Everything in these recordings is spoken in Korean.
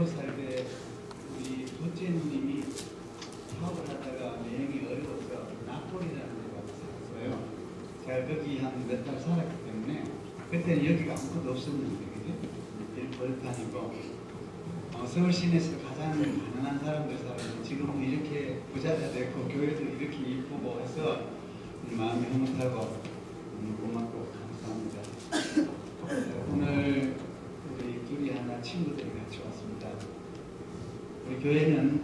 살 때 우리 둘째 누님이 사업을 하다가 여행이 어려워서 나폴리라는 데 갔어요. 제가 거기 한 몇 달 살았기 때문에 그때는 여기가 아무것도 없었는데 그죠? 벌판이고 서울 시내에서 가장 가난한 사람들 살았는데 지금은 이렇게 부자가 됐고 교회도 이렇게 이쁘고 해서 마음이 흐뭇하고 고맙고 감사합니다. 오늘 우리 둘이 하나 친구들이 같이 왔습니다. 우리 교회는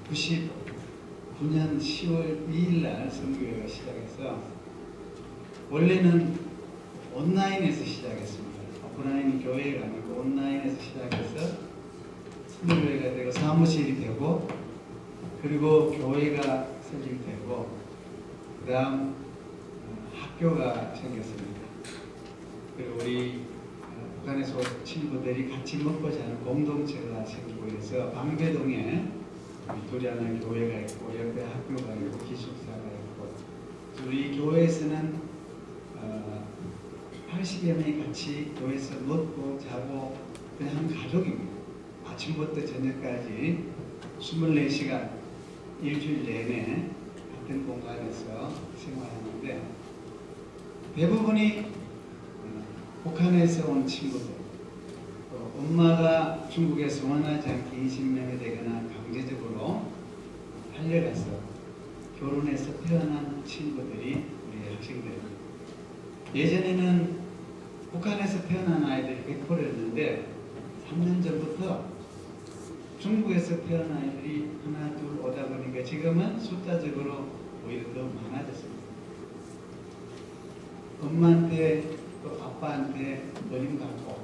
99년 10월 2일 날 선교회가 시작해서 원래는 온라인에서 시작했습니다. 오프라인 교회가 아니고 온라인에서 시작해서 선교회가 되고 사무실이 되고 그리고 교회가 설립되고 그 다음 학교가 생겼습니다. 그리고 우리 북한에서 온 친구들이 같이 먹고 자는 공동체가 생기고 해서 방배동에 둘이 하나 교회가 있고 옆에 학교가 있고 기숙사가 있고 우리 교회에서는 80여 명이 같이 교회에서 먹고 자고 그냥 한 가족입니다. 아침부터 저녁까지 24시간 일주일 내내 같은 공간에서 생활하는데 대부분이 북한에서 온 친구들 또 엄마가 중국에서 원하지 않게 20명이 되거나 강제적으로 팔려가서 결혼해서 태어난 친구들이 우리 학생들입니다. 예전에는 북한에서 태어난 아이들이 100%였는데 3년 전부터 중국에서 태어난 아이들이 하나 둘 오다 보니까 지금은 숫자적으로 오히려 더 많아졌습니다. 엄마한테 또 아빠한테 어림받고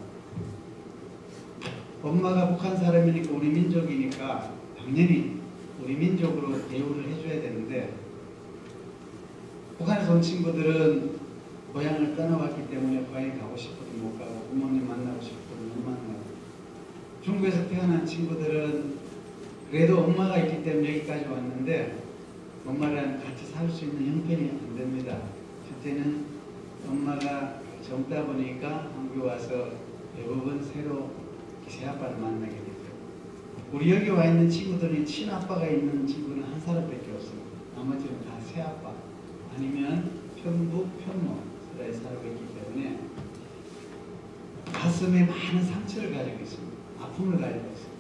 엄마가 북한 사람이니까 우리 민족이니까 당연히 우리 민족으로 대우를 해줘야 되는데 북한에서 온 친구들은 고향을 떠나왔기 때문에 고향에 가고 싶어도 못 가고 부모님 만나고 싶어도 못 만나고 중국에서 태어난 친구들은 그래도 엄마가 있기 때문에 여기까지 왔는데 엄마랑 같이 살 수 있는 형편이 안 됩니다. 첫째는 엄마가 젊다 보니까 한국에 와서 대부분 새로 새아빠를 만나게 되죠. 우리 여기 와 있는 친구들이 친아빠가 있는 친구는 한 사람밖에 없습니다. 나머지는 다 새아빠 아니면 편부, 편모 에 살고 있기 때문에 가슴에 많은 상처를 가지고 있습니다. 아픔을 가지고 있습니다.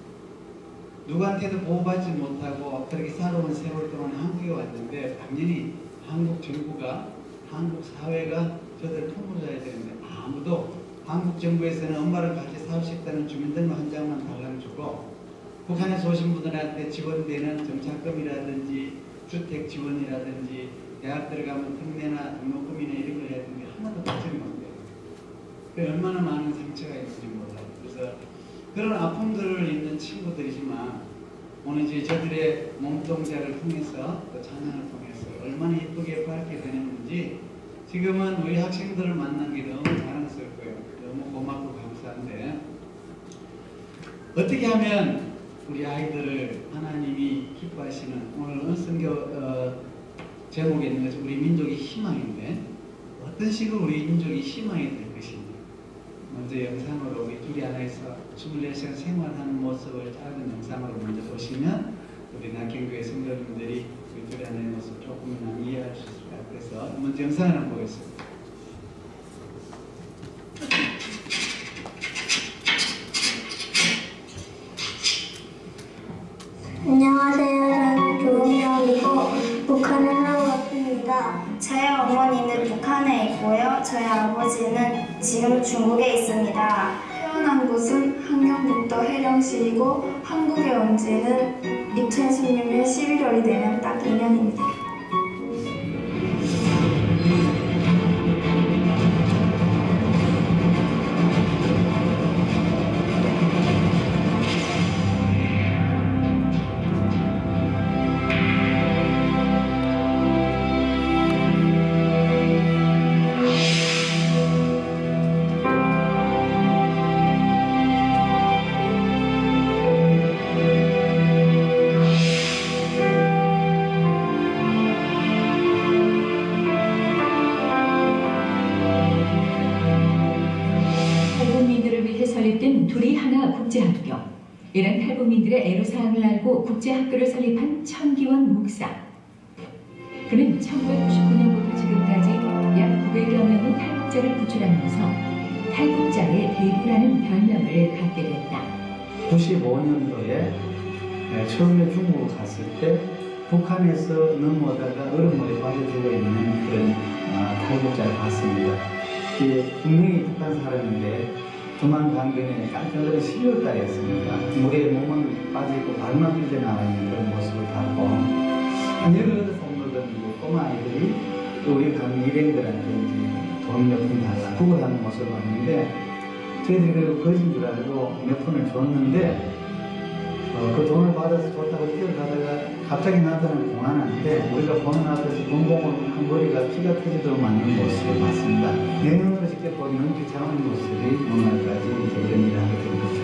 누구한테도 보호받지 못하고 그렇게 살아온 세월 동안 한국에 왔는데 당연히 한국 정부가 한국 사회가 저들 품어줘야 되는데 아무도 한국 정부에서는 엄마랑 같이 살 수 있다는 주민등록 한 장만 달라고 주고 북한에서 오신 분들한테 지원되는 정착금이라든지 주택 지원이라든지 대학 들어가면 특례나 등록금이나 이런 걸 해야 되는데 하나도 걱정이 못 돼요. 그 얼마나 많은 상처가 있는지 몰라요. 그래서 그런 아픔들을 있는 친구들이지만 오늘 이제 저들의 몸동작을 통해서 또 찬양을 통해서 얼마나 예쁘게 밝게 되는지 지금은 우리 학생들을 만난 게 너무 자랑스럽고요. 너무 고맙고 감사한데 어떻게 하면 우리 아이들을 하나님이 기뻐하시는 오늘 은선교 제목에 있는 것이 우리 민족의 희망인데 어떤 식으로 우리 민족이 희망이 될 것인지 먼저 영상으로 우리 둘이 하나에서 24시간 생활하는 모습을 작은 영상으로 먼저 보시면 우리 낙경교회 성도님들이 우리 둘이 하나의 모습 조금이나마 이해할 수 있을 것 같아요. 그래서 먼저 영상을 한번 보겠습니다. 안녕하세요. 저는 조은영이고 북한에 살고 왔습니다. 저희 어머니는 북한에 있고요. 저희 아버지는 지금 중국에 있습니다. 태어난 곳은 함경북도 해령시이고 한국에 온 지는 2016년 11월이 되면 딱 2년입니다. 하나 국제학교. 이런 탈북민들의 애로사항을 알고 국제학교를 설립한 천기원 목사. 그는 1999년부터 지금까지 약 900여 명의 탈북자를 구출하면서 탈북자의 대부라는 별명을 갖게 됐다. 95년도에 처음에 중국을 갔을 때 북한에서 넘어오다가 얼음물에 빠져 죽어 있는 그런 탈북자를 봤습니다. 분명히 북한 사람인데 도망간 거는 깜짝이야 12월 달이었습니다. 물에 몸은 빠져있고 발만 삐져나와 있는 그런 모습을 봤고 한 18살 먹은 꼬마 아이들이 우리 강 일행들한테 이제 돈 몇 푼 달라 구걸하는 모습을 봤는데 저희들이 그래도 거진 줄 알고 몇 푼을 줬는데 그 돈을 받아서 줬다고 뛰어가다가 갑자기 나타나는 공안한테 우리가 보는 앞에서 공공으로 한 머리가 피가 터지도록 맞는 모습을 봤습니다. 내 눈으로 직접 본 눈빛 차는 모습이 오늘까지 이제 이런 일을 하게 된 거죠.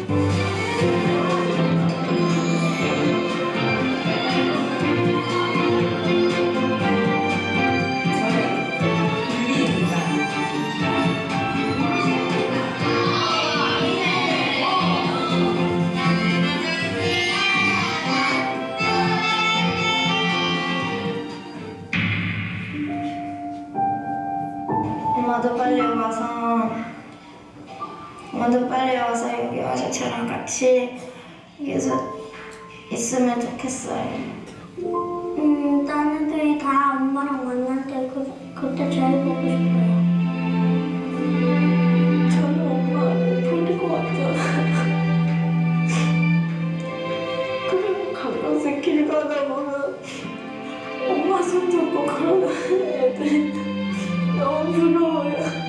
엄마도 빨리 와서 여기 와서 저랑 같이 여기서 있으면 좋겠어요. 딴 애들이 다 엄마랑 만날 때 그때 제일 보고 싶어요. 저는 엄마가 풀릴 것 같아요. 그리고 가끔씩 길 가다 보면 엄마 손 잡고 걸어가는 애들이 너무 부러워요.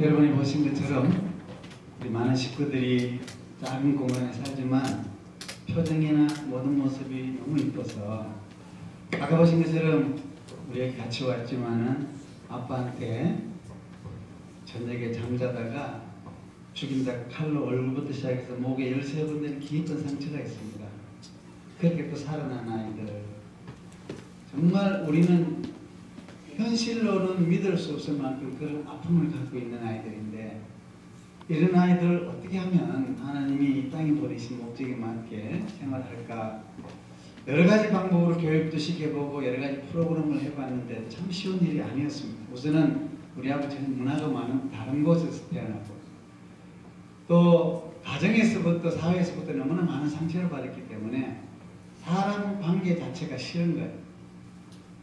여러분이 보신 것처럼 우리 많은 식구들이 작은 공간에 살지만 표정이나 모든 모습이 너무 이뻐서 아까 보신 것처럼 우리 여기 같이 왔지만은 아빠한테 저녁에 잠자다가 죽인다 칼로 얼굴부터 시작해서 목에 13군데는 깊은 상처가 있습니다. 그렇게 또 살아난 아이들 정말 우리는 현실로는 믿을 수 없을 만큼 그런 아픔을 갖고 있는 아이들인데 이런 아이들을 어떻게 하면 하나님이 이 땅에 보내신 목적에 맞게 생활할까 여러 가지 방법으로 교육도 시켜보고 여러 가지 프로그램을 해봤는데 참 쉬운 일이 아니었습니다. 우선은 우리 아버지는 문화가 많은 다른 곳에서 태어났고 또 가정에서부터 사회에서부터 너무나 많은 상처를 받았기 때문에 사람 관계 자체가 싫은 거예요.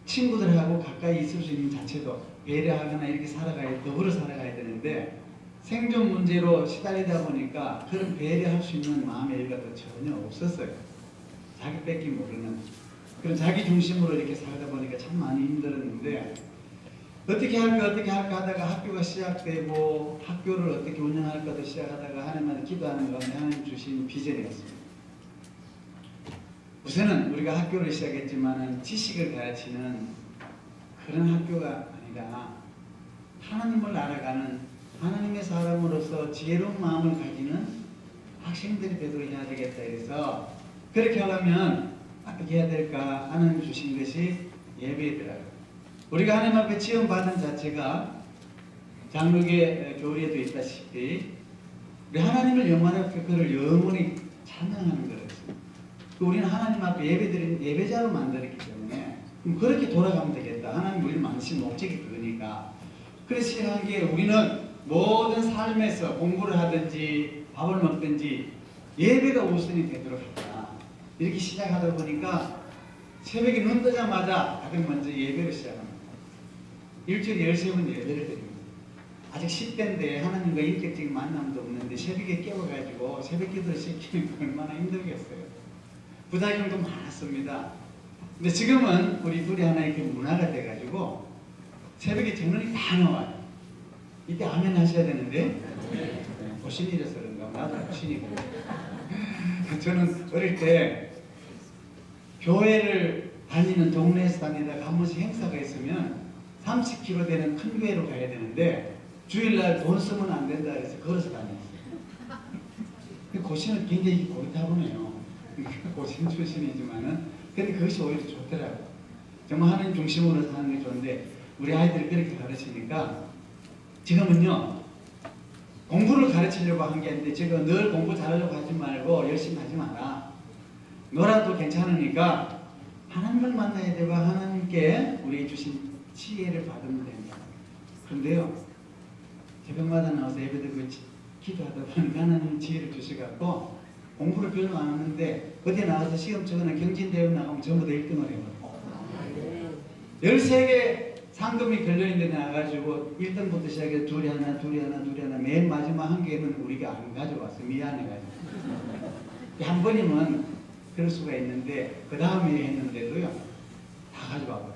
친구들하고 가까이 있을 수 있는 자체도 배려하거나 이렇게 살아가야 더불어 살아가야 되는데 생존 문제로 시달리다 보니까 그런 배려할 수 있는 마음의 여유가 전혀 없었어요. 자기 뺏기 모르는 그런 자기 중심으로 이렇게 살다 보니까 참 많이 힘들었는데 어떻게 할까 하다가 학교가 시작되고 학교를 어떻게 운영할까도 시작하다가 하나님한테 기도하는 가운데 하나님 주신 비전이었습니다. 우선은 우리가 학교를 시작했지만은 지식을 가르치는 그런 학교가 아니라 하나님을 알아가는 하나님의 사람으로서 지혜로운 마음을 가지는 학생들이 되도록 해야 되겠다 해서 그렇게 하려면 어떻게 해야 될까 하나님 주신 것이 예배더라고요. 우리가 하나님 앞에 지원받은 자체가 장로계 교리에도 있다시피 우리 하나님을 영원하게 그를 영원히 찬양하는 거였습니다. 우리는 하나님 앞에 예배드린 예배자로 만들었기 때문에 그렇게 돌아가면 되겠다. 하나님 우리를 만드신 목적이 그거니까. 그래서 시작한 게 우리는 모든 삶에서 공부를 하든지 밥을 먹든지 예배가 우선이 되도록 했다. 이렇게 시작하다 보니까 새벽에 눈 뜨자마자 가장 먼저 예배를 시작합니다. 일주일에 13번 예배를 드립니다. 아직 10대인데 하나님과 인격적인 만남도 없는데 새벽에 깨워가지고 새벽 기도를 시키는 거 얼마나 힘들겠어요. 부작용도 많았습니다. 근데 지금은 우리 둘이 하나의 그 문화가 돼가지고 새벽에 정론이 다 나와요. 이때 아멘 하셔야 되는데 고신이라서 그런가. 나도 고신이거든요. 저는 어릴 때 교회를 다니는 동네에서 다니다가 한 번씩 행사가 있으면 30km 되는 큰 교회로 가야 되는데 주일날 돈 쓰면 안 된다 해서 걸어서 다녔어요. 고신은 굉장히 고리타분해요. 고신 출신이지만은 근데 그것이 오히려 좋더라고요. 정말 하나님 중심으로 사는 게 좋은데 우리 아이들이 그렇게 가르치니까 지금은요 공부를 가르치려고 한 게 아닌데 제가 늘 공부 잘하려고 하지 말고 열심히 하지 마라. 너라도 괜찮으니까 하나님을 만나야 되고 하나님께 우리 주신 지혜를 받으면 된다. 그런데요 새벽마다 나와서 예배드리고 기도하다 보니까 하나님 지혜를 주셔갖고 공부를 별로 안 하는데 어디 나와서 시험 치거나 경진대회 나가면 전부 다 1등을 해요. 13개 상금이 걸려있는 데 나가가지고 1등부터 시작해서 둘이 하나 맨 마지막 한 개는 우리가 안 가져왔어. 미안해가지고. 한 번이면 그럴 수가 있는데 그 다음에 했는데도요 다 가져와 버렸어요.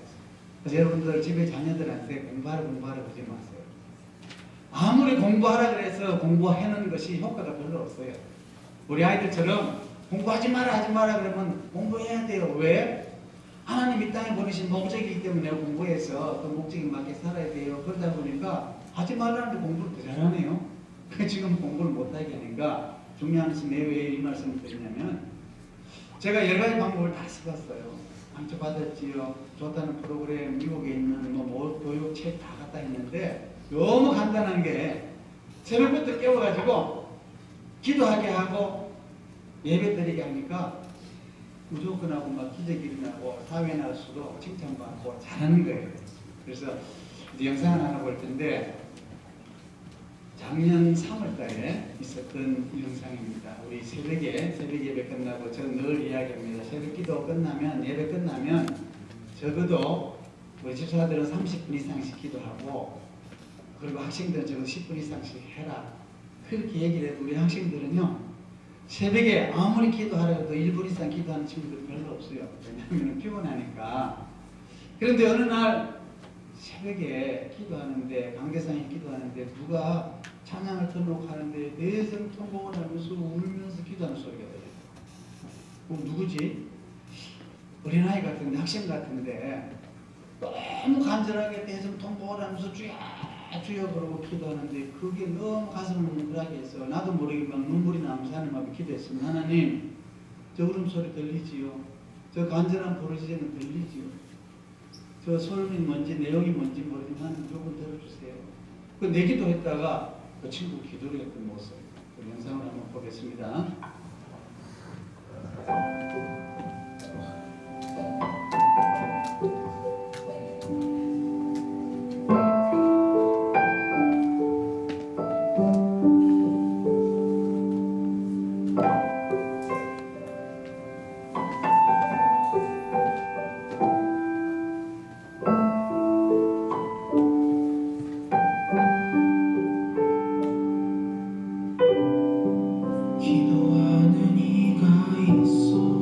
그래서 여러분들 집에 자녀들한테 공부하라 그러지 마세요. 아무리 공부하라 그래서 공부하는 것이 효과가 별로 없어요. 우리 아이들처럼 공부하지 마라 그러면 공부해야 돼요. 왜? 하나님 이 땅에 보내신 목적이기 때문에 공부해서 그 목적에 맞게 살아야 돼요. 그러다 보니까 하지 말라는데 공부를 더 잘하네요. 지금 공부를 못하게 하니까 중요한 것은 왜 이 말씀을 드리냐면 제가 여러 가지 방법을 다 써봤어요. 강좌 받았지요. 좋다는 프로그램 미국에 있는 뭐 교육책 다 갖다 했는데 너무 간단한 게 새벽부터 깨워가지고 기도하게 하고 예배 드리게 하니까 무조건 하고 막 기적이 일어나고 사회 나가서도 칭찬받고 잘하는 거예요. 그래서 이제 영상을 하나 볼 텐데 작년 3월 달에 있었던 영상입니다. 우리 새벽 예배 끝나고 저는 늘 이야기합니다. 새벽 기도 끝나면 예배 끝나면 적어도 우리 집사들은 30분 이상씩 기도하고 그리고 학생들은 적어도 10분 이상씩 해라. 그렇게 얘기를 해도 우리 학생들은요 새벽에 아무리 기도하라고 해도 1분 이상 기도하는 친구들 별로 없어요. 왜냐하면 피곤하니까. 그런데 어느 날 새벽에 기도하는데 강대상에 기도하는데 누가 찬양을 틀어놓고 하는데 내성 통곡을 하면서 울면서 기도하는 소리가 들려요. 누구지? 어린아이 같은데 학생 같은데 너무 간절하게 내성 통곡을 하면서 주여 그러고 기도하는데 그게 너무 가슴을 뭉클하게 해서 나도 모르게 막 눈물이 나면서 하나님 앞에 기도했습니다. 하나님 저 울음소리 들리지요? 저 간절한 부르짖음은 들리지요? 저 소름이 뭔지 내용이 뭔지 모르지만 조금 들어주세요. 그 내 기도했다가 그 친구 기도를 했던 모습 그 영상을 한번 보겠습니다. 기도하는 이가 있어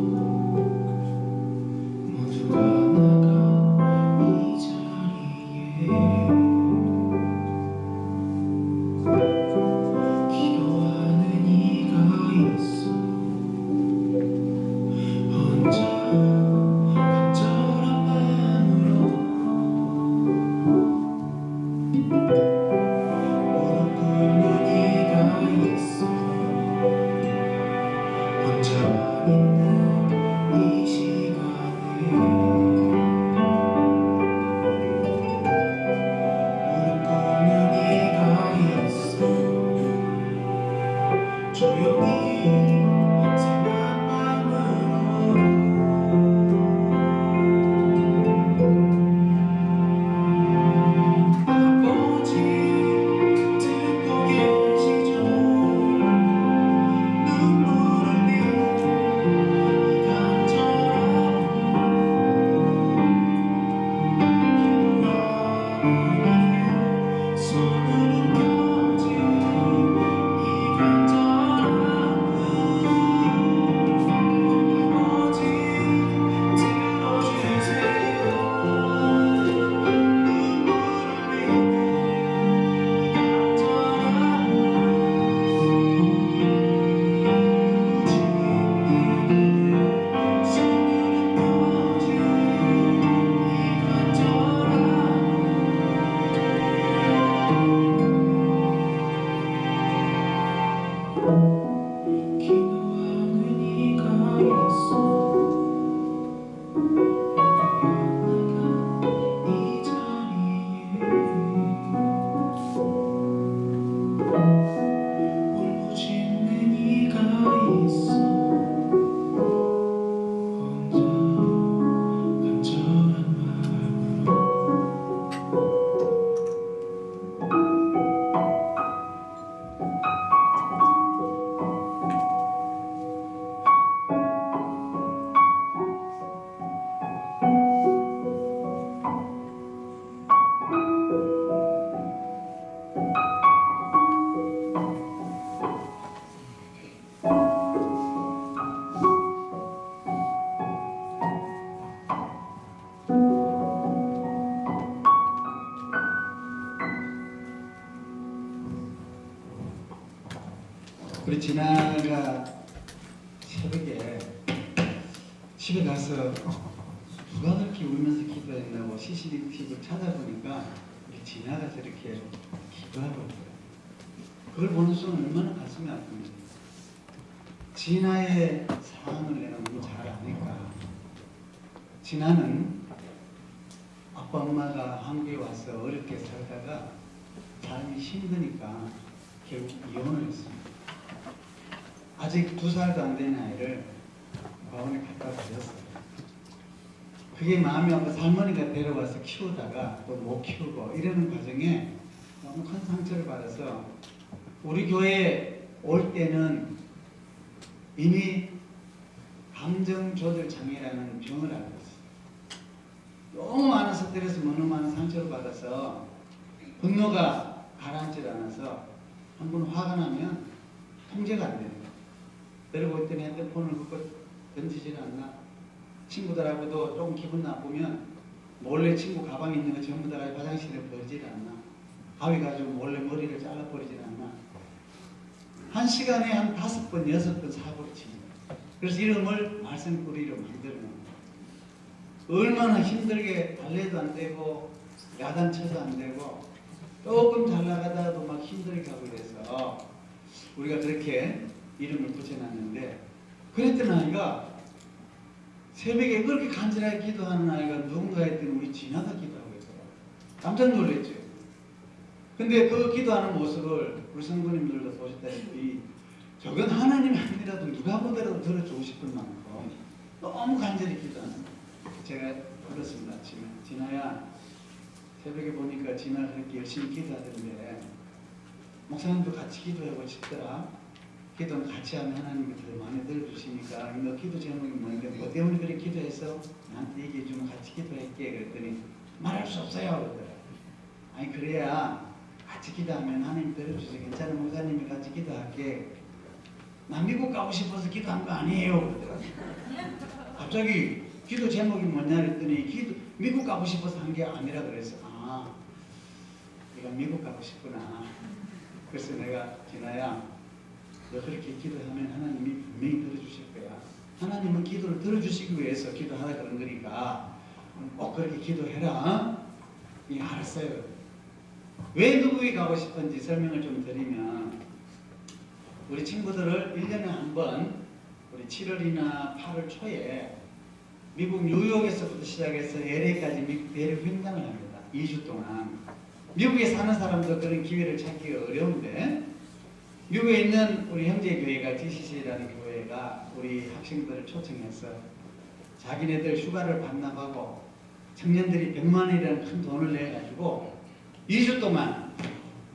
우리 진아가 새벽에 집에 가서 누가 그렇게 울면서 기도했나고 CCTV를 찾아보니까 우리 진아가 저렇게 기도하고 있어요. 그걸 보는 순간 얼마나 가슴이 아픕니까? 진아의 상황을 내가 너무 잘 아니까. 진아는 아빠 엄마가 한국에 와서 어렵게 살다가 삶이 힘드니까 결국 이혼을 했습니다. 아직 2살도 안 된 아이를 병원에 갖다 드렸어요. 그게 마음이 아파서 할머니가 데려와서 키우다가 또 못 키우고 이러는 과정에 너무 큰 상처를 받아서 우리 교회에 올 때는 이미 감정조절 장애라는 병을 앓고 있어요. 너무 많은 스트레스, 너무 많은 상처를 받아서 분노가 가라앉질 않아서 한 번 화가 나면 통제가 안 되는 거예요. 데리고 있더니 핸드폰을 긋고 던지질 않나. 친구들하고도 조금 기분 나쁘면 몰래 친구 가방에 있는 거 전부 다 화장실에 버리질 않나. 가위 가지고 몰래 머리를 잘라버리질 않나. 한 시간에 한 5번, 6번 사고를 칩니다. 그래서 이름을 말썽꾸리로 만드는 겁니다. 얼마나 힘들게 달래도 안 되고 야단쳐도 안 되고 조금 잘 나가다가도 막 힘들게 가고 이래서 우리가 그렇게 이름을 붙여놨는데, 그랬던 아이가 새벽에 그렇게 간절하게 기도하는 아이가 누군가 했더니 우리 진아가 기도하고 있더라고요. 깜짝 놀랐죠. 근데 그 기도하는 모습을 우리 성도님들도 보셨다시피 저건 하나님이 아니라도 누가 보더라도 들어주고 싶은 만큼 너무 간절히 기도하는 거예요. 제가 그렇습니다. 아침에 진아야, 새벽에 보니까 진아가 그렇게 열심히 기도하던데 목사님도 같이 기도하고 싶더라. 기도는 같이 하면 하나님이 더 많이 들어주시니까 너 기도 제목이 뭔데, 뭐 때문에 그렇게 기도해서 나한테 얘기해주면 같이 기도할게. 그랬더니 말할 수 없어요 그러더라고요. 아니 그래야 같이 기도하면 하나님 들어주세요. 괜찮은 목사님이 같이 기도할게. 나 미국 가고 싶어서 기도한 거 아니에요 그러더라고요. 갑자기 기도 제목이 뭐냐 그랬더니 미국 가고 싶어서 한 게 아니라 그래서 아, 네가 미국 가고 싶구나. 그래서 내가 진아야, 너 그렇게 기도하면 하나님이 분명히 들어주실 거야. 하나님은 기도를 들어주시기 위해서 기도하라 그런 거니까 꼭 그렇게 기도해라. 예, 알았어요. 왜 미국에 가고 싶은지 설명을 좀 드리면, 우리 친구들을 1년에 한 번 우리 7월이나 8월 초에 미국 뉴욕에서부터 시작해서 LA까지 미국 대륙 횡단을 합니다. 2주 동안. 미국에 사는 사람도 그런 기회를 찾기가 어려운데, 미국에 있는 우리 형제교회가 GCC라는 교회가 우리 학생들을 초청해서 자기네들 휴가를 반납하고 청년들이 100만 원이라는 큰 돈을 내가지고 2주 동안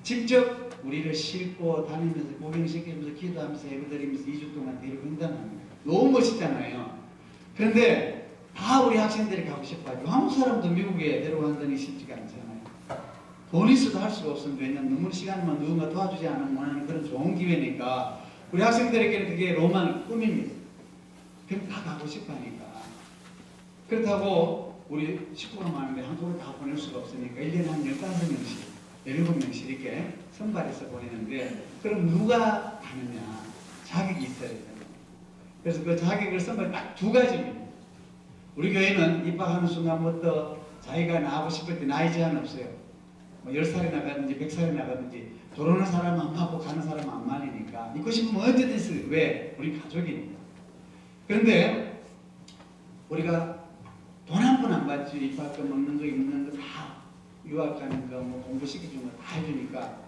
직접 우리를 싣고 다니면서 구경시키면서 기도하면서 예배드리면서 2주 동안 대륙 횡단합니다. 너무 멋있잖아요. 그런데 다 우리 학생들이 가고 싶어하죠. 한국 사람도 미국에 데려간다니 쉽지가 않잖아요. 돈 있어도 할 수가 없습니다. 왜냐하면 너무 시간만 누군가 도와주지 않으면 원하는 그런 좋은 기회니까 우리 학생들에게는 그게 로망, 꿈입니다. 그럼 다 가고 싶어 하니까. 그렇다고 우리 식구가 많은데 한국을 다 보낼 수가 없으니까 1년에 한 15명씩, 17명씩 이렇게 선발해서 보내는데, 그럼 누가 가느냐? 자격이 있어야 되잖아요. 그래서 그 자격을 선발 딱 2가지입니다. 우리 교회는 입학하는 순간부터 자기가 나가고 싶을 때 나이 제한 없어요. 뭐 10살이 나가든지 100살이 나가든지 들어오는 사람 안 맞고 가는 사람 안 말리니까 있고 싶으면 언제든지. 왜? 우리 가족이니까. 그런데 우리가 돈 한 푼 안 받지. 입학금 먹는 거 입는 거 다, 유학 가는 거 뭐 공부시켜주는 거 다 해주니까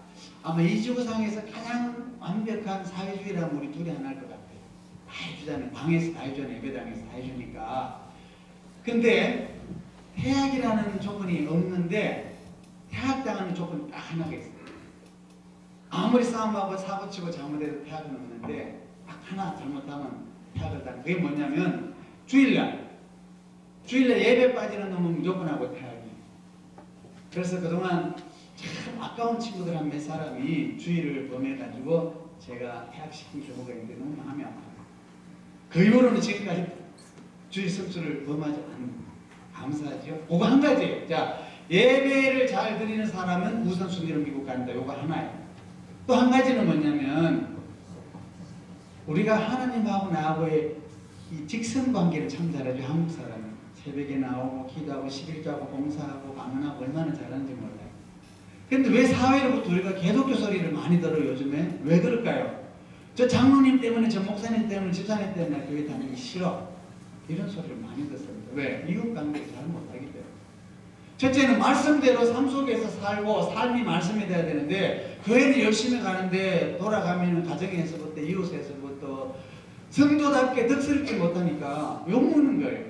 아마 이 지구상에서 가장 완벽한 사회주의라면 우리 둘이 하나일 것 같아요. 다 해주잖아요. 방에서 다 해주잖아요. 예배당에서 다 해주니까. 근데 태학이라는 조건이 없는데 태학당하는 조건이 딱 하나가 있어요. 아무리 싸움하고 사고치고 잘못해도 태학은 없는데 딱 하나 잘못하면 태학을 당해. 그게 뭐냐면 주일날 예배 빠지는 놈은 무조건 하고 태학이. 그래서 그동안 참 아까운 친구들 한 몇 사람이 주일을 범해가지고 제가 태학시킨 경우가 있는데 너무 마음이 아파요. 그 이후로는 지금까지 주일 성수를 범하지 않는, 감사하죠. 그거 한 가지예요. 자, 예배를 잘 드리는 사람은 우선순위로 미국 간다. 요거 하나예요. 또 한 가지는 뭐냐면 우리가 하나님하고 나하고의 이 직선 관계를 참 잘하죠. 한국 사람은 새벽에 나오고 기도하고 11조하고 봉사하고 방언하고 얼마나 잘하는지 몰라요. 근데 왜 사회로부터 우리가 개독교 소리를 많이 들어요 요즘에? 왜 그럴까요? 저 장로님 때문에, 저 목사님 때문에, 집사님 때문에 교회 다니기 싫어. 이런 소리를 많이 듣습니다. 왜? 이웃관계를 잘 못하기 때문에. 첫째는 말씀대로 삶 속에서 살고 삶이 말씀이 돼야 되는데 교회는 열심히 가는데 돌아가면 가정에서부터 이웃에서부터 성도답게 덕스럽지 못하니까 욕먹는 거예요.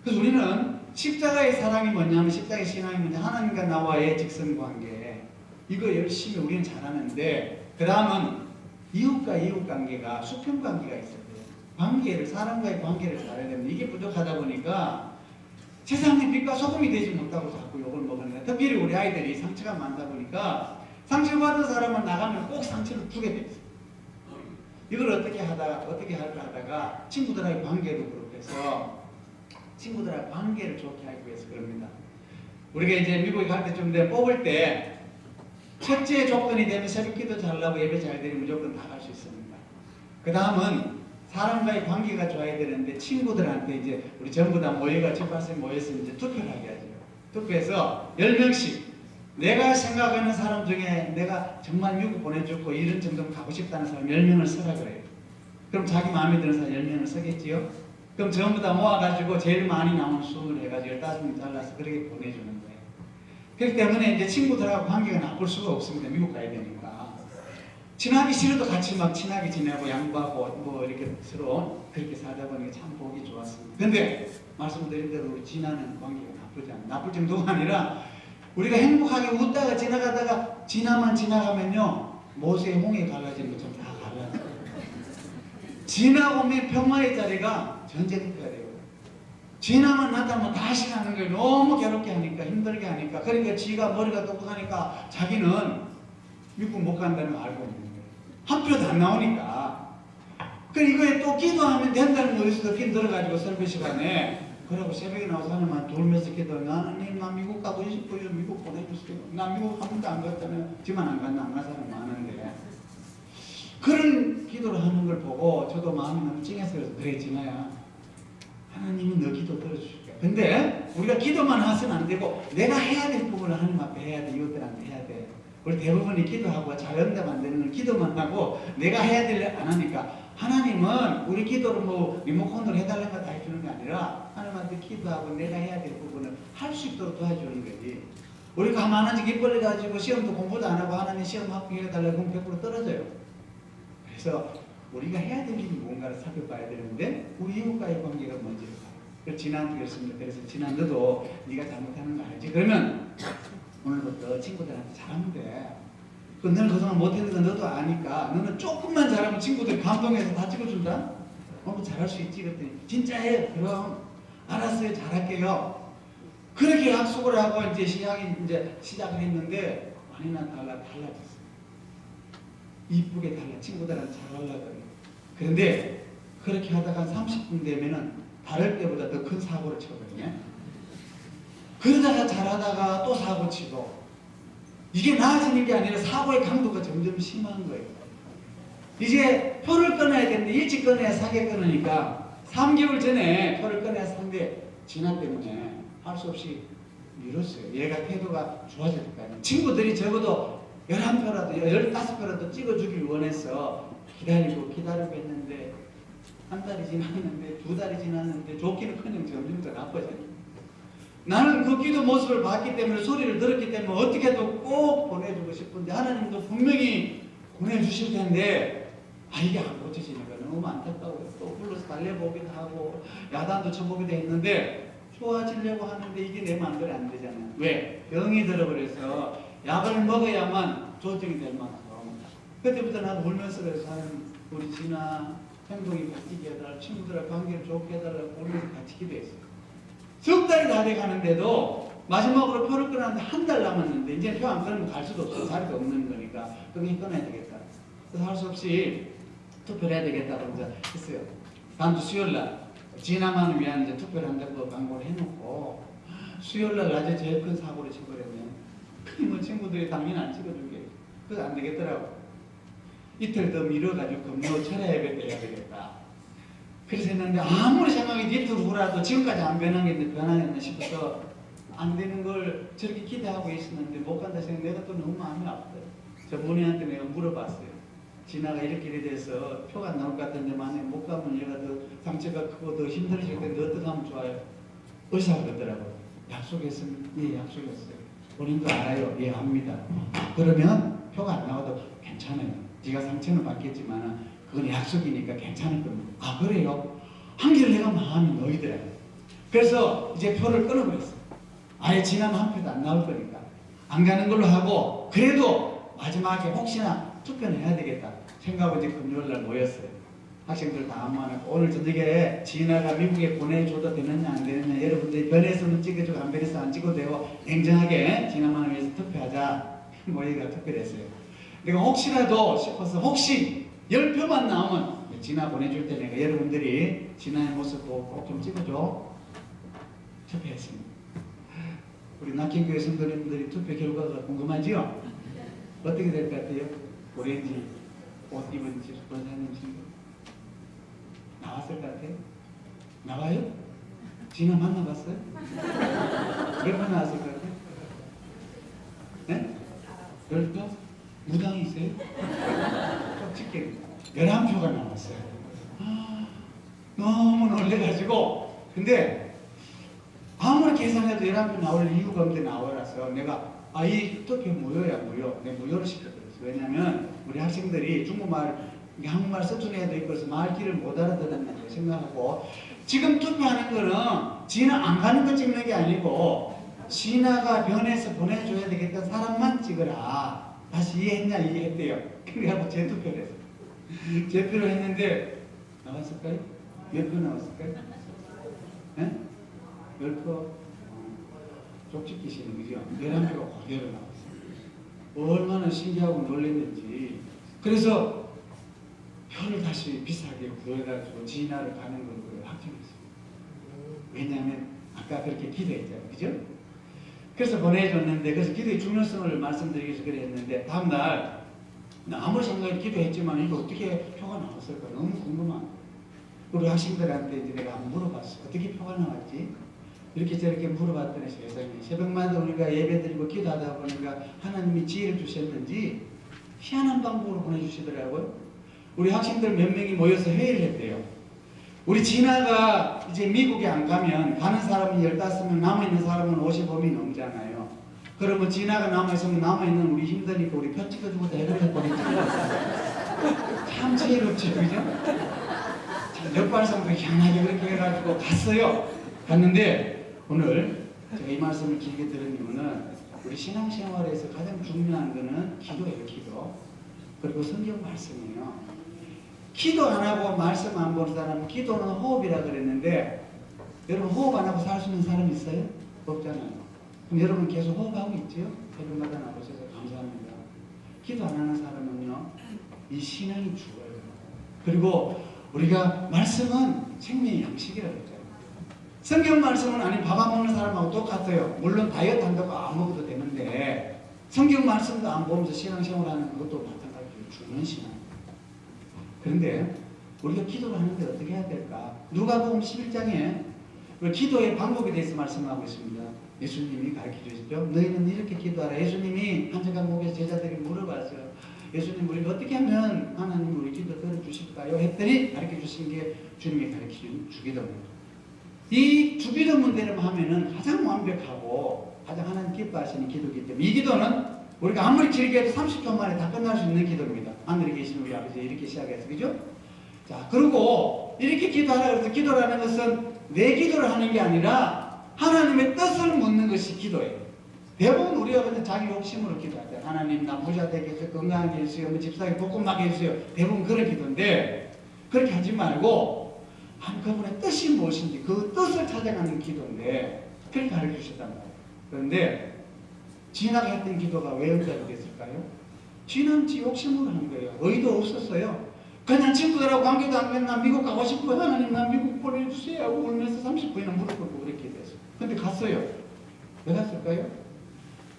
그래서 우리는 십자가의 사랑이 뭐냐면 십자가의 신앙이 뭐냐 하나님과 나와의 직선관계 이거 열심히 우리는 잘하는데 그 다음은 이웃과 이웃관계가 수평관계가 있어야 돼요. 관계를 사람과의 관계를 잘해야 됩니다. 이게 부족하다 보니까 세상에 빛과 소금이 되지 못하고 자꾸 욕을 먹는데 특별히 우리 아이들이 상처가 많다 보니까 상처받은 사람은 나가면 꼭 상처를 주게 돼 있어요. 이걸 어떻게 할까 하다가 친구들하고의 관계도 그렇고 해서 친구들하고 관계를 좋게 하기 위해서 그럽니다. 우리가 이제 미국에 갈 때 좀 되면 뽑을 때 첫째 조건이 되면 새벽기도 잘하고 예배 잘 드리면 무조건 다 갈 수 있습니다. 그 다음은 사람과의 관계가 좋아야 되는데 친구들한테 이제 우리 전부 다 모여가 집합에 모여서 이제 투표를 하게 하죠. 투표해서 10명씩 내가 생각하는 사람 중에 내가 정말 미국 보내주고 이런 정도면 가고 싶다는 사람 10명을 쓰라 그래요. 그럼 자기 마음에 드는 사람 10명을 쓰겠지요? 그럼 전부 다 모아가지고 제일 많이 나온 수를 해가지고 15명 잘라서 그렇게 보내주는 거예요. 그렇기 때문에 이제 친구들하고 관계가 나쁠 수가 없습니다. 미국 가야 되니까. 친하기 싫어도 같이 막 친하게 지내고 양보하고 뭐 이렇게 서로 그렇게 살다 보니까 참 보기 좋았습니다. 근데 말씀드린 대로 우리 지나는 관계가 나쁘지 않아요. 나쁠 정도가 아니라 우리가 행복하게 웃다가 지나가다가 지나가면요 모세의 홍해 갈라진 것처럼 다 갈라져요. 지나오면 평화의 자리가 전쟁터가 돼요. 지나면 나타나면 다시 가는 거예요. 너무 괴롭게 하니까 힘들게 하니까 그러니까 지가 머리가 똑똑하니까 자기는 미국 못 간다는 걸 알고 있는 거예요. 한 표도 안 나오니까. 그럼 이거에 또 기도하면 된다는 거 어디서 듣긴 들어가지고 설교 시간에 그러고 새벽에 나와서 하나만 돌면서 기도하면 하나님 나 미국 가고 싶어요. 미국 보내주세요. 나 미국 한 번도 안 갔잖아요. 지만 안 갔나 안 간 사람 많은데 그런 기도를 하는 걸 보고 저도 마음이 너무 찡해서 그래 진아야 하나님은 너 기도 들어주실게요. 근데 우리가 기도만 해서는 안 되고 내가 해야 될 부분을 하나님 앞에 해야 돼. 이웃들한테 해야 돼. 우리 대부분이 기도하고 잘 응답 안 되는 건 기도만 하고 내가 해야 될 일 안 하니까 하나님은 우리 기도를 뭐 리모컨으로 해달라는 거 다 해주는 게 아니라 하나님한테 기도하고 내가 해야 될 부분을 할 수 있도록 도와주는 거지. 우리가 가만한지 기빨려 가지고 시험도 공부도 안 하고 하나님 시험 합격해달라고 하면 100% 떨어져요. 그래서 우리가 해야 될 일이 뭔가를 살펴봐야 되는데 우리 이웃과의 관계가 뭔지를 봐요. 그래서 지난 교였습니다. 그래서 지난 너도 네가 잘못하는 거 알지? 그러면 오늘부터 친구들한테 잘하면 돼. 너는 그동안 못했는 거 너도 아니까 너는 조금만 잘하면 친구들 감동해서 다 찍어준다? 오늘 잘할 수 있지? 그랬더니 진짜 해. 그럼 알았어요. 잘할게요. 그렇게 약속을 하고 이제 시작을 했는데 많이나 달라졌어요. 이쁘게 달라. 친구들한테 잘하려고. 그런데 그렇게 하다가 30분 되면은 다를 때보다 더 큰 사고를 쳐버리네. 그러다가 잘하다가 또 사고 치고 이게 나아지는 게 아니라 사고의 강도가 점점 심한 거예요. 이제 표를 끊어야 되는데 일찍 끊어야 사게 끊으니까 3개월 전에 표를 끊어야 사는데 진화 때문에 할 수 없이 미뤘어요. 얘가 태도가 좋아질 때까지. 친구들이 적어도 11표라도 15표라도 찍어주길 원해서 기다리고 했는데 한 달이 지났는데 2달이 지났는데 좋기는커녕 점점 더 나빠져요. 나는 그 기도 모습을 봤기 때문에 소리를 들었기 때문에 어떻게든 꼭 보내주고 싶은데 하나님도 분명히 보내주실 텐데 이게 안 고쳐지니까 너무 안타까워요. 또 불러서 달래보기도 하고 야단도 쳐보기도 했는데 좋아지려고 하는데 이게 내 마음대로 안 되잖아요. 왜? 병이 들어버려서 약을 먹어야만 조정이 될 만큼. 그때부터 나도 울면서 그래서 우리 진아 행동이 바뀌게 해달라, 친구들과 관계를 좋게 해달라고 울면서 같이 기도했어요. 석 달이 다 돼가는데도 마지막으로 표를 끊었는데 한 달 남았는데 이제 표 안 끊으면 갈 수도 없어. 자리가 없는 거니까 그게 끊어야 되겠다. 그래서 할 수 없이 투표를 해야 되겠다고 이제 했어요. 다음 주 수요일날 진아만을 위한 이제 투표를 한다고 광고를 해놓고 수요일날 낮에 제일 큰 사고를 쳐버렸네. 뭐 친구들이 당연히 안 찍어준 게 그거 안 되겠더라고. 이틀 더 미뤄가지고 금요 철야 예배 때 해야 되겠다. 그래서 했는데 아무리 생각해도 이틀 후라도 지금까지 안 변하겠나 싶어서 안 되는 걸 저렇게 기대하고 있었는데 못 간다 생각 내가 또 너무 마음이 아프다. 저 본인한테 내가 물어봤어요. 진아가 이렇게 돼서 표가 안 나올 것 같은데 만약에 못 가면 얘가 더 상처가 크고 더 힘들어질 텐데 어떻게 하면 좋아요? 의사가 그러더라고요. 약속했으면 예 약속했어요. 본인도 알아요. 예 압니다. 그러면 표가 안 나와도 괜찮아요. 네가 상처는 받겠지만 그건 약속이니까 괜찮을 겁니다. 아 그래요? 한결 내가 마음이 놓이더라고요. 그래서 이제 표를 끊어버렸어요. 아예 지나면 한 표도 안 나올 거니까 안 가는 걸로 하고 그래도 마지막에 혹시나 투표는 해야 되겠다 생각하고 이제 금요일날 모였어요. 학생들 다 모아놓고 오늘 저녁에 진아가 미국에 보내줘도 되느냐 안 되느냐 여러분들이 변해서는 찍어주고 안 변해서 안 찍어도 되고 냉정하게 진아만을 위해서 투표하자 모이가 투표를 했어요. 내가 혹시라도 싶어서 혹시 10표만 나오면 진아 보내줄 때 내가 여러분들이 진아의 모습 보고 꼭 좀 찍어줘 투표했습니다. 우리 낙현교회 성도님들이 투표 결과가 궁금하지요? 어떻게 될 것 같아요? 오렌지 옷 입은 집권사님 친구 나왔을 것 같아요? 나와요? 진아 만나봤어요? 몇 번 나왔을 것 같아요? 네? 10표? 무당이 있어요? 솔직히 11표가 나왔어요. 너무 놀래가지고 근데 아무리 계산해도 11표 나올 이유가 없는데 나와라서 내가 이 투표 무효야 무효. 내가 무효를 시켰어요. 왜냐면 우리 학생들이 중국말 한국말 서툰 애도 있고 그래서 말귀를 못 알아듣는다고 생각하고 지금 투표하는 거는 진아 안 가는 거 찍는 게 아니고 진아가 변해서 보내줘야 되겠다 사람만 찍어라. 다시 이해했냐 이해했대요. 그래갖고 재투표를 했어요. 재표를 했는데 나왔을까요? 몇 표 나왔을까요? 네? 10표 쪽집기시는 거죠. 11표가 그대로 나왔어요. 얼마나 신기하고 놀랐는지. 그래서 표를 다시 비싸게 구해가지고 진아를 가는 걸로 확정했어요. 왜냐하면 아까 그렇게 기도했잖아요. 그죠? 그래서 보내줬는데 그래서 기도의 중요성을 말씀드리기 위해서 그랬는데 다음날 아무리 생각해 기도했지만 이거 어떻게 표가 나왔을까 너무 궁금한 우리 학생들한테 이제 내가 한번 물어봤어. 어떻게 표가 나왔지? 이렇게 저렇게 물어봤더니 세상에 새벽마다 우리가 예배드리고 기도하다 보니까 하나님이 지혜를 주셨는지 희한한 방법으로 보내주시더라고요. 우리 학생들 몇 명이 모여서 회의를 했대요. 우리 진아가 이제 미국에 안 가면 가는 사람이 15명 남아있는 사람은 55명이 넘잖아요. 그러면 진아가 남아있으면 남아있는 우리 힘드니까 우리 편 찍어주고 대그렇게 보냈죠. 참 지혜롭죠. 그죠? 역발상도 희한하게 그렇게 해가지고 갔어요. 갔는데 오늘 제가 이 말씀을 길게 들은 이유는 우리 신앙생활에서 가장 중요한 거는 기도예요. 기도. 그리고 성경 말씀이에요. 기도 안 하고 말씀 안 보는 사람은 기도는 호흡이라 그랬는데 여러분 호흡 안 하고 살 수 있는 사람 있어요? 없잖아요. 그럼 여러분 계속 호흡하고 있죠? 새벽마다 나오셔서 감사합니다. 기도 안 하는 사람은요 이 신앙이 죽어요. 그리고 우리가 말씀은 생명의 양식이라고 했잖아요. 성경 말씀은 아니 밥 안 먹는 사람하고 똑같아요. 물론 다이어트 한다고 안 먹어도 되는데 성경 말씀도 안 보면서 신앙생활하는 것도 마찬가지로 죽는 신앙. 그런데 우리가 기도를 하는데 어떻게 해야 될까? 누가복음 11장에 기도의 방법에 대해서 말씀하고 있습니다. 예수님이 가르쳐 주시죠. 너희는 이렇게 기도하라. 예수님이 한적한목에서 제자들이 물어봤어요. 예수님 우리가 어떻게 하면 하나님 우리 기도 들어주실까요? 했더니 가르쳐 주신 게 주님이 가르쳐 준 주기도문입니다. 이 주기도문대로 하면은 가장 완벽하고 가장 하나님 기뻐하시는 기도이기 때문에 이 기도는 우리가 아무리 길게 해도 30초 만에 다 끝날 수 있는 기도입니다. 하늘에 계신 우리 아버지 이렇게 시작해서 그죠? 자 그리고 이렇게 기도하라 그래서 기도라는 것은 내 기도를 하는 게 아니라 하나님의 뜻을 묻는 것이 기도예요. 대부분 우리가 그냥 자기 욕심으로 기도하잖아요. 하나님 나 부자 되게 해주세요. 건강하게 해주세요. 뭐 집사에 복 나게 해주세요. 대부분 그런 기도인데 그렇게 하지 말고 그분의 뜻이 무엇인지 그 뜻을 찾아가는 기도인데 그렇게 가르쳐 주셨단 말이에요. 그런데 진아가 했던 기도가 왜 응답이 됐을까요? 진아는 지 욕심으로 한 거예요. 의도 없었어요. 그냥 친구들하고 관계도 안 됐나 미국 가고 싶어요. 하나님 나 미국 보내주세요 하고 울면서 30분이나 무릎 꿇고 그렇게 됐어요. 근데 갔어요. 왜 갔을까요?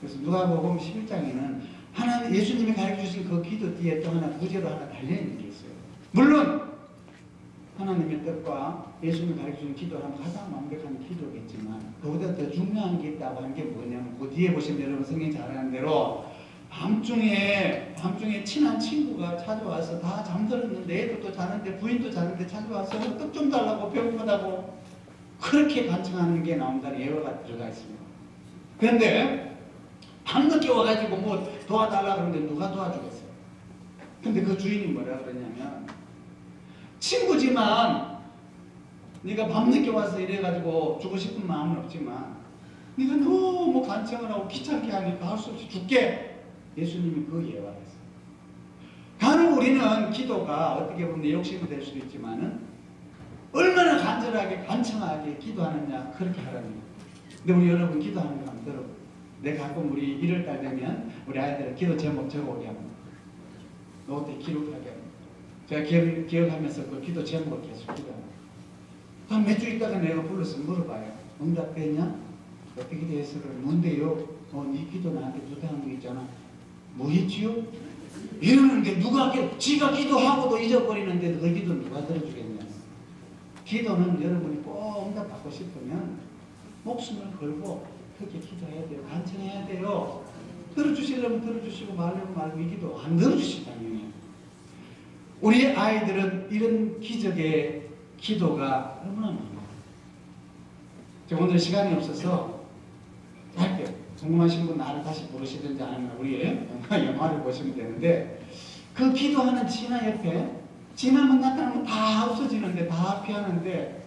그래서 누가복음 11장에는 하나님 예수님이 가르쳐 주신 그 기도 뒤에 또 하나 구제로 하나 달려 있는 게 있어요. 물론 하나님의 뜻과 예수님이 가르쳐 주신 기도라면 가장 완벽한 기도겠지만 그보다 더 중요한 게 있다고 하는 게 뭐냐면 그 뒤에 보시면 여러분 성경 잘 아는 대로 밤중에 친한 친구가 찾아와서 다 잠들었는데 애도 또 자는데 부인도 자는데 찾아와서 떡 좀 달라고 배고프다고 그렇게 간청하는 게 나온다는 예화가 들어가 있습니다. 그런데 밤늦게 와가지고 뭐 도와달라 그러는데 누가 도와주겠어요? 근데 그 주인이 뭐라 그러냐면 친구지만 네가 밤늦게 와서 이래가지고 주고 싶은 마음은 없지만 네가 너무 간청을 하고 귀찮게 하니까 할 수 없이 줄게. 예수님이 그 예화를 했어요. 간혹 우리는 기도가 어떻게 보면 내 욕심이 될 수도 있지만은 얼마나 간절하게 간청하게 기도하느냐 그렇게 하라는 거예요. 근데 우리 여러분 기도하는 거 한번 들어보세요. 내가 가끔 우리 1월달 되면 우리 아이들은 기도 제목 적어오게 합니다. 노트에 기록하게 합니다. 제가 기억하면서 그 기도 제목을 계속 기도합니다. 한 몇 주 있다가 내가 불러서 물어봐요. 응답됐냐? 어떻게 돼서 뭔데요? 네 기도 나한테 부탁한 거 있잖아. 뭐 했지요? 이러는데 누가 지가 기도하고도 잊어버리는데 그 기도 누가 들어주겠냐? 기도는 여러분이 꼭 응답받고 싶으면 목숨을 걸고 그렇게 기도해야 돼요. 간청해야 돼요. 들어주시려면 들어주시고 말려면 말고 이 기도 안 들어주시다니. 우리 아이들은 이런 기적의 기도가 얼마나 많아요. 제가 오늘 시간이 없어서 할게요. 궁금하신 분 나를 다시 부르시든지 아니면 우리 영화를 보시면 되는데 그 기도하는 진아 옆에 지나면 나타나면 다 없어지는데 다 피하는데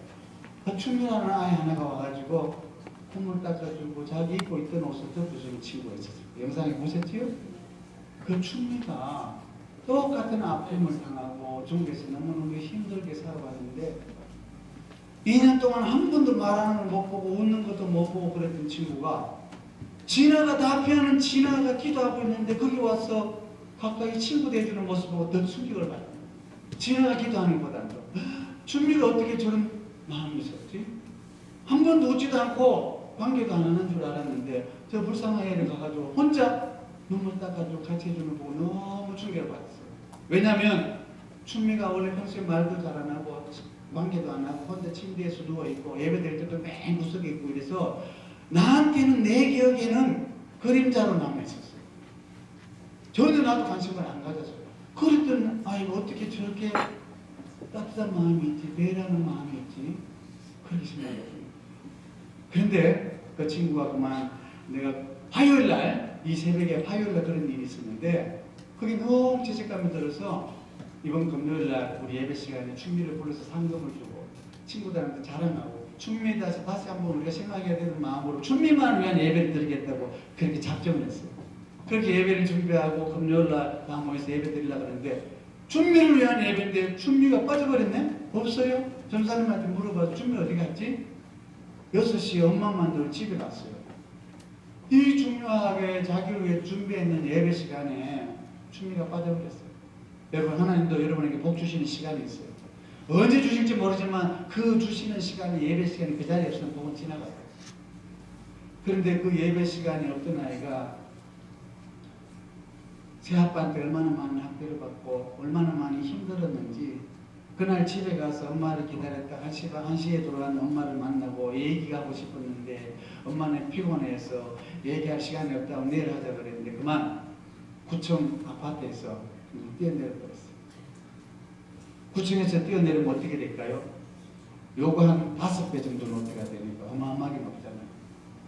그 춘미라는 아이 하나가 와가지고 콧물 닦아주고 자기 입고 있던 옷을 덮어주는 친구가 있었어요. 영상에 보셨지요? 그 춘미가 똑같은 아픔을 당하고 중국에서 너무너무 힘들게 살아왔는데 2년 동안 한 번도 말하는 걸 못 보고 웃는 것도 못 보고 그랬던 친구가 진아가 다 피하는 진아가 기도하고 있는데 거기 와서 가까이 친구 대해주는 모습 보고 더 충격을 받아요. 진아가 기도하는 것보다도 춘미가 어떻게 저런 마음이 있었지? 한 번도 웃지도 않고 관계도 안 하는 줄 알았는데 저 불쌍한 애를 가가지고 혼자 눈물 닦아주고 같이 해주는 거 보고 너무 충격을 받았어요. 왜냐하면 춘미가 원래 평소에 말도 잘 안 하고 관계도 안 하고 혼자 침대에서 누워있고 예배드릴 때도 맨 구석에 있고 이래서 나한테는 내 기억에는 그림자로 남아있었어요. 전혀 나도 관심을 안 가졌어요. 그랬더니 아이고 어떻게 저렇게 따뜻한 마음이 있지, 배라는 마음이 있지 그렇게 생각했어요. 그런데 그 친구가 그만 내가 화요일날 이 새벽에 화요일날 그런 일이 있었는데 그게 너무 죄책감이 들어서 이번 금요일날 우리 예배 시간에 춘미를 불러서 상금을 주고 친구들한테 자랑하고 춘미에 대해서 다시 한번 우리가 생각해야 되는 마음으로 춘미만 위한 예배를 드리겠다고 그렇게 작정을 했어요. 그렇게 예배를 준비하고 금요일날 다 모여서 예배 드리려고 하는데 춘미를 위한 예배인데 춘미가 빠져버렸네? 없어요? 전사님한테 물어봐서 춘미 어디 갔지? 6시에 엄마만 늘 집에 갔어요. 이 중요하게 자기를 위해 준비했는 예배 시간에 춘미가 빠져버렸어요. 여러분 하나님도 여러분에게 복 주시는 시간이 있어요. 언제 주실지 모르지만 그 주시는 시간이 예배 시간이 그 자리에 없으면 복은 지나가요. 그런데 그 예배 시간에 어떤 아이가 새아빠한테 얼마나 많은 학대를 받고 얼마나 많이 힘들었는지 그날 집에 가서 엄마를 기다렸다 1시에 돌아온 엄마를 만나고 얘기가 하고 싶었는데 엄마는 피곤해서 얘기할 시간이 없다고 내일 하자 그랬는데 그만 구청 아파트에서 뛰어내려버렸어요. 구청에서 뛰어내리면 어떻게 될까요? 요거 한 5배 정도 높이가 되니까 어마어마하게 높잖아요.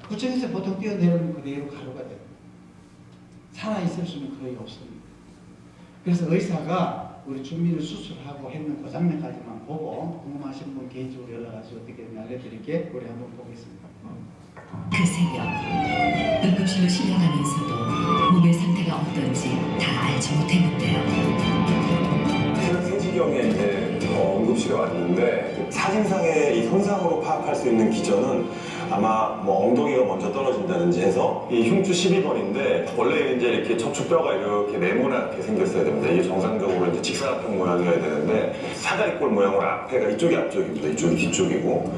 구청에서 보통 뛰어내리면 그대로 가루가 돼요. 살아있을 수는 거의 없습니다. 그래서 의사가 우리 준비를 수술하고 했는 그 장면까지만 보고 궁금하신 분 개인적으로 연락하시고 어떻게 알려드릴게 우리 한번 보겠습니다. 그 새벽 응급실로 실려가면서도 몸의 상태가 어떤지 다 알지 못했는데요. 새벽 3시경에 이제 응급실에 왔는데 사진상의 이 손상으로 파악할 수 있는 기전은 아마 뭐 엉덩이가 먼저 떨어진다든지 해서 이 흉추 12번인데 원래 이제 이렇게 척추뼈가 이렇게 네모나게 생겼어야 됩니다. 이게 정상적으로 이제 직사각형 모양이어야 되는데 사다리꼴 모양으로 앞에가 이쪽이 앞쪽입니다. 이쪽이 뒤쪽이고.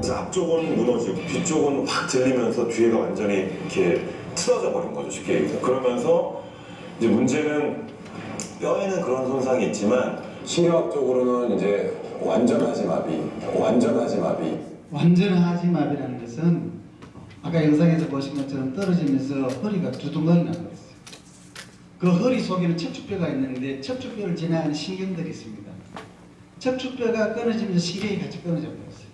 앞쪽은 무너지고 뒤쪽은 확 들리면서 뒤에가 완전히 이렇게 틀어져 버린 거죠, 쉽게 얘기해서. 그러면서 이제 문제는 뼈에는 그런 손상이 있지만 신경학적으로는 이제 완전 하지마비. 완전 하지마비라는 것은 아까 영상에서 보신 것처럼 떨어지면서 허리가 두둥거리는 거였어요. 그 허리 속에는 척추뼈가 있는데 척추뼈를 지나가는 신경들이 있습니다. 척추뼈가 끊어지면서 신경이 같이 끊어져 버렸어요.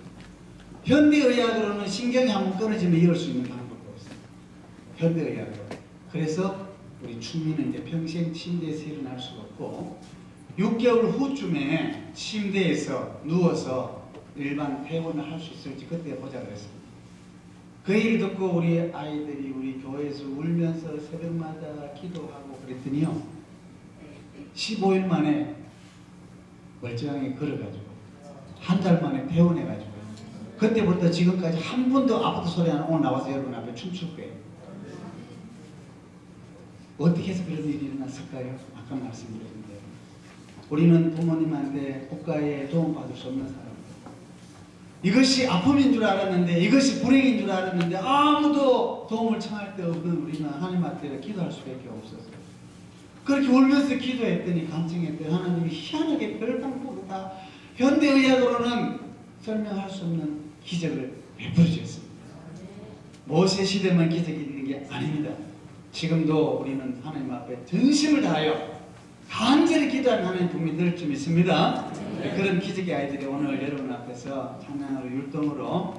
현대의학으로는 신경이 한번 끊어지면 이을 수 있는 방법이 없어요. 현대의학으로. 그래서 우리 충민은 이제 평생 침대에서 일어날 수가 없고 6개월 후쯤에 침대에서 누워서 일반 퇴원을 할 수 있을지 그때 보자 그랬습니다. 그 얘기를 듣고 우리 아이들이 우리 교회에서 울면서 새벽마다 기도하고 그랬더니요 15일 만에 멀쩡하게 걸어가지고 한 달 만에 퇴원해가지고 그때부터 지금까지 한 번도 아파트 소리 안 하고 나와서 여러분 앞에 춤출 거예요. 어떻게 해서 그런 일이 일어났을까요? 아까 말씀드렸는데 우리는 부모님한테 국가에 도움받을 수 없는 사람. 이것이 아픔인 줄 알았는데 이것이 불행인 줄 알았는데 아무도 도움을 청할 데 없는 우리는 하나님한테 기도할 수밖에 없었어요. 그렇게 울면서 기도했더니 간증했더니 하나님이 희한하게 별 방법으로 다 현대의학으로는 설명할 수 없는 기적을 베풀어 주셨습니다. 모세 시대만 기적이 있는 게 아닙니다. 지금도 우리는 하나님 앞에 전심을 다하여 간절히 기도하는 하나님 분이 늘 좀 있습니다. 그런 기적의 아이들이 오늘 여러분 앞에서 찬양으로 율동으로